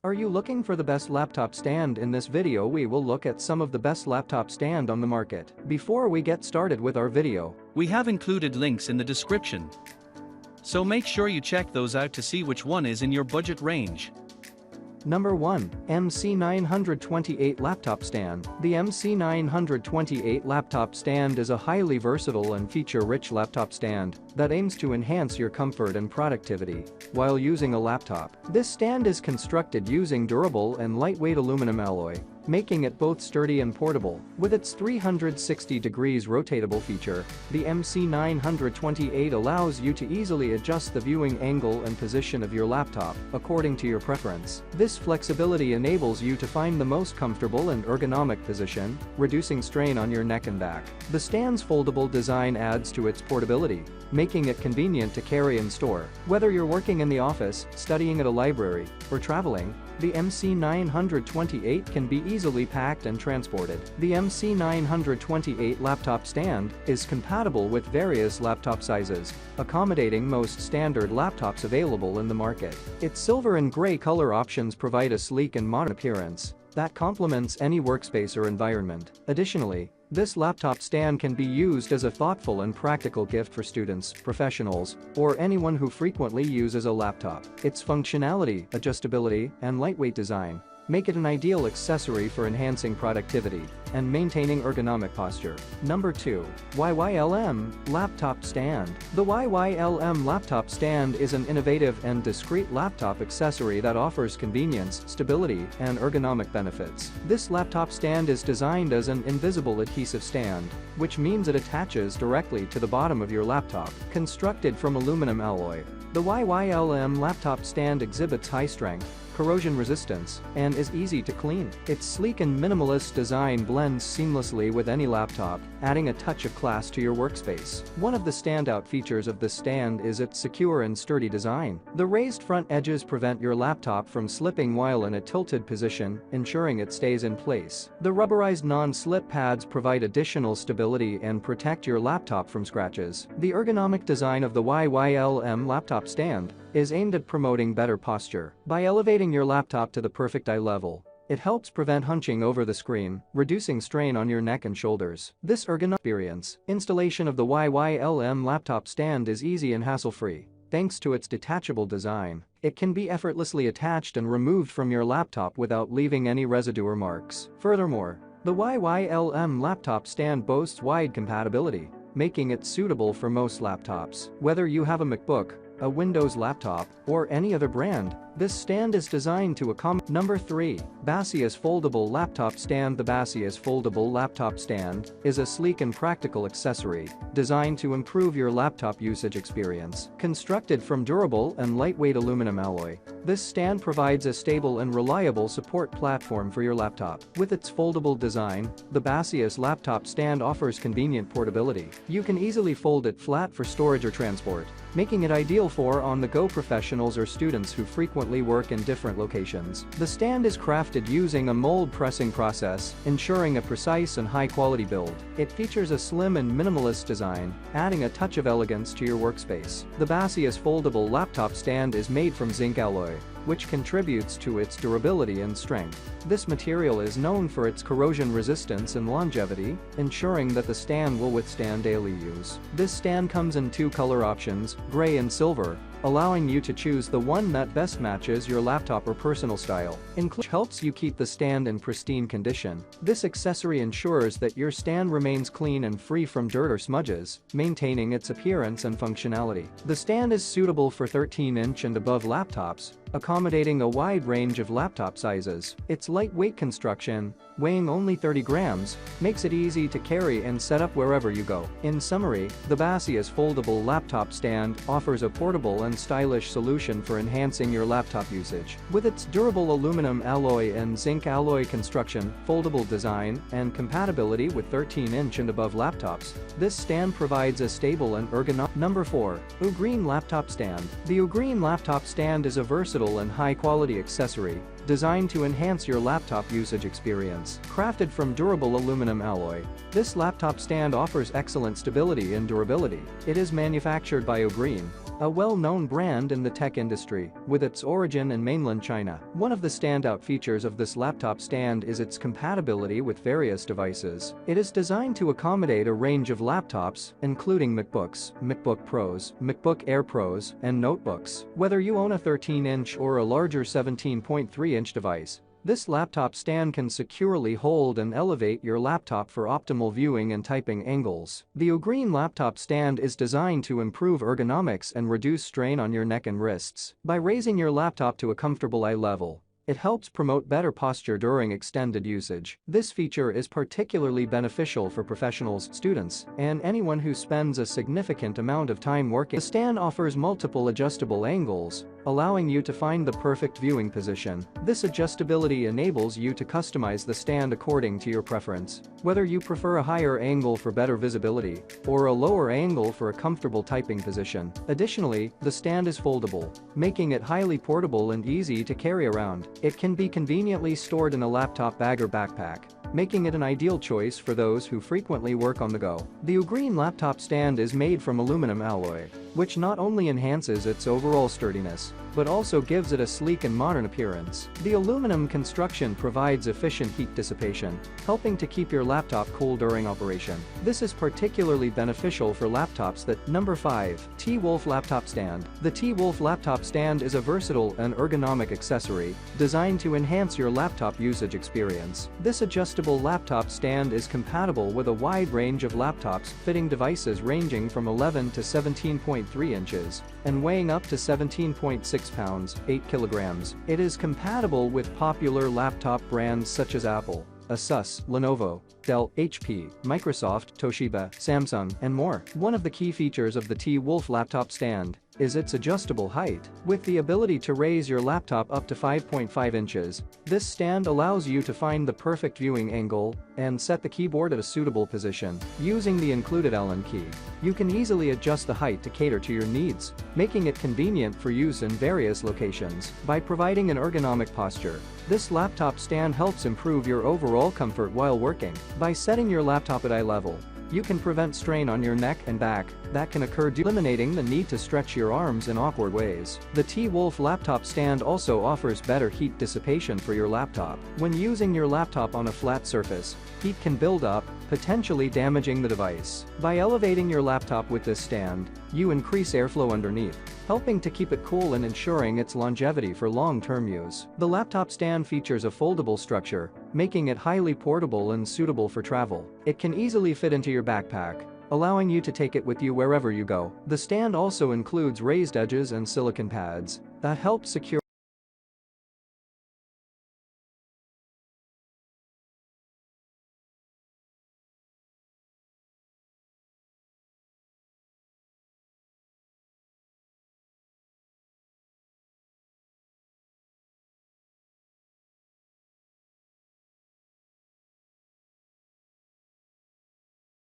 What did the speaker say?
Are you looking for the best laptop stand? In this video we will look at some of the best laptop stand on the market. Before we get started with our video, we have included links in the description. So make sure you check those out to see which one is in your budget range. Number 1. MC928 Laptop Stand. The MC928 laptop stand is a highly versatile and feature-rich laptop stand that aims to enhance your comfort and productivity while using a laptop. This stand is constructed using durable and lightweight aluminum alloy, making it both sturdy and portable. With its 360 degrees rotatable feature, the MC928 allows you to easily adjust the viewing angle and position of your laptop according to your preference. This flexibility enables you to find the most comfortable and ergonomic position, reducing strain on your neck and back. The stand's foldable design adds to its portability, making it convenient to carry and store. Whether you're working in the office, studying at a library, or traveling, the MC928 can be easily packed and transported. The MC928 laptop stand is compatible with various laptop sizes, accommodating most standard laptops available in the market. Its silver and gray color options provide a sleek and modern appearance that complements any workspace or environment. Additionally, this laptop stand can be used as a thoughtful and practical gift for students, professionals, or anyone who frequently uses a laptop. Its functionality, adjustability, and lightweight design make it an ideal accessory for enhancing productivity and maintaining ergonomic posture. Number 2. YYLM Laptop Stand. The YYLM laptop stand is an innovative and discreet laptop accessory that offers convenience, stability, and ergonomic benefits. This laptop stand is designed as an invisible adhesive stand, which means it attaches directly to the bottom of your laptop. Constructed from aluminum alloy, the YYLM laptop stand exhibits high strength, corrosion resistance, and is easy to clean. Its sleek and minimalist design blends seamlessly with any laptop, adding a touch of class to your workspace. One of the standout features of this stand is its secure and sturdy design. The raised front edges prevent your laptop from slipping while in a tilted position, ensuring it stays in place. The rubberized non-slip pads provide additional stability and protect your laptop from scratches. The ergonomic design of the YYLM laptop stand is aimed at promoting better posture. By elevating your laptop to the perfect eye level, it helps prevent hunching over the screen, reducing strain on your neck and shoulders. This ergonomic experience. Installation of the YYLM laptop stand is easy and hassle-free. Thanks to its detachable design, it can be effortlessly attached and removed from your laptop without leaving any residue or marks. Furthermore, the YYLM laptop stand boasts wide compatibility, making it suitable for most laptops. Whether you have a MacBook, a Windows laptop, or any other brand, this stand is designed to accommodate. Number 3. Basius Foldable Laptop Stand. The Basius Foldable Laptop Stand is a sleek and practical accessory designed to improve your laptop usage experience. Constructed from durable and lightweight aluminum alloy, this stand provides a stable and reliable support platform for your laptop. With its foldable design, the Basius laptop stand offers convenient portability. You can easily fold it flat for storage or transport, making it ideal for on-the-go professionals or students who frequently work in different locations. The stand is crafted using a mold pressing process, ensuring a precise and high-quality build. It features a slim and minimalist design, adding a touch of elegance to your workspace. The Basius foldable laptop stand is made from zinc alloy, which contributes to its durability and strength. This material is known for its corrosion resistance and longevity, ensuring that the stand will withstand daily use. This stand comes in 2 color options, gray and silver, allowing you to choose the one that best matches your laptop or personal style. Which helps you keep the stand in pristine condition. This accessory ensures that your stand remains clean and free from dirt or smudges, maintaining its appearance and functionality. The stand is suitable for 13-inch and above laptops, accommodating a wide range of laptop sizes. Its lightweight construction, weighing only 30 grams, makes it easy to carry and set up wherever you go. In summary, the Basius foldable laptop stand offers a portable and stylish solution for enhancing your laptop usage. With its durable aluminum alloy and zinc alloy construction, foldable design, and compatibility with 13-inch and above laptops, this stand provides a stable and ergonomic. Number 4. Ugreen Laptop Stand. The Ugreen laptop stand is a versatile and high-quality accessory designed to enhance your laptop usage experience. Crafted from durable aluminum alloy, this laptop stand offers excellent stability and durability. It is manufactured by Ugreen, a well-known brand in the tech industry, with its origin in mainland China. One of the standout features of this laptop stand is its compatibility with various devices. It is designed to accommodate a range of laptops, including MacBooks, MacBook Pros, MacBook Air Pros, and notebooks. Whether you own a 13-inch or a larger 17.3-inch device, this laptop stand can securely hold and elevate your laptop for optimal viewing and typing angles. The Ugreen laptop stand is designed to improve ergonomics and reduce strain on your neck and wrists. By raising your laptop to a comfortable eye level, it helps promote better posture during extended usage. This feature is particularly beneficial for professionals, students, and anyone who spends a significant amount of time working. The stand offers multiple adjustable angles, allowing you to find the perfect viewing position. This adjustability enables you to customize the stand according to your preference, whether you prefer a higher angle for better visibility or a lower angle for a comfortable typing position. Additionally, the stand is foldable, making it highly portable and easy to carry around. It can be conveniently stored in a laptop bag or backpack, making it an ideal choice for those who frequently work on the go. The Ugreen laptop stand is made from aluminum alloy, which not only enhances its overall sturdiness, but also gives it a sleek and modern appearance. The aluminum construction provides efficient heat dissipation, helping to keep your laptop cool during operation. This is particularly beneficial for laptops that. Number 5. T-Wolf Laptop Stand. The T-Wolf laptop stand is a versatile and ergonomic accessory designed to enhance your laptop usage experience. This adjustable laptop stand is compatible with a wide range of laptops, fitting devices ranging from 11 to 17.3 inches and weighing up to 17.6 pounds, 8 kilograms. It is compatible with popular laptop brands such as Apple, Asus, Lenovo, Dell, HP, Microsoft, Toshiba, Samsung, and more. One of the key features of the T-Wolf laptop stand is its adjustable height. With the ability to raise your laptop up to 5.5 inches, this stand allows you to find the perfect viewing angle and set the keyboard at a suitable position. Using the included Allen key, you can easily adjust the height to cater to your needs, making it convenient for use in various locations. By providing an ergonomic posture, this laptop stand helps improve your overall comfort while working. By setting your laptop at eye level, you can prevent strain on your neck and back that can occur, eliminating the need to stretch your arms in awkward ways. The T-Wolf laptop stand also offers better heat dissipation for your laptop. When using your laptop on a flat surface, heat can build up, potentially damaging the device. By elevating your laptop with this stand, you increase airflow underneath, helping to keep it cool and ensuring its longevity for long-term use. The laptop stand features a foldable structure, making it highly portable and suitable for travel. It can easily fit into your backpack, allowing you to take it with you wherever you go. The stand also includes raised edges and silicone pads that help secure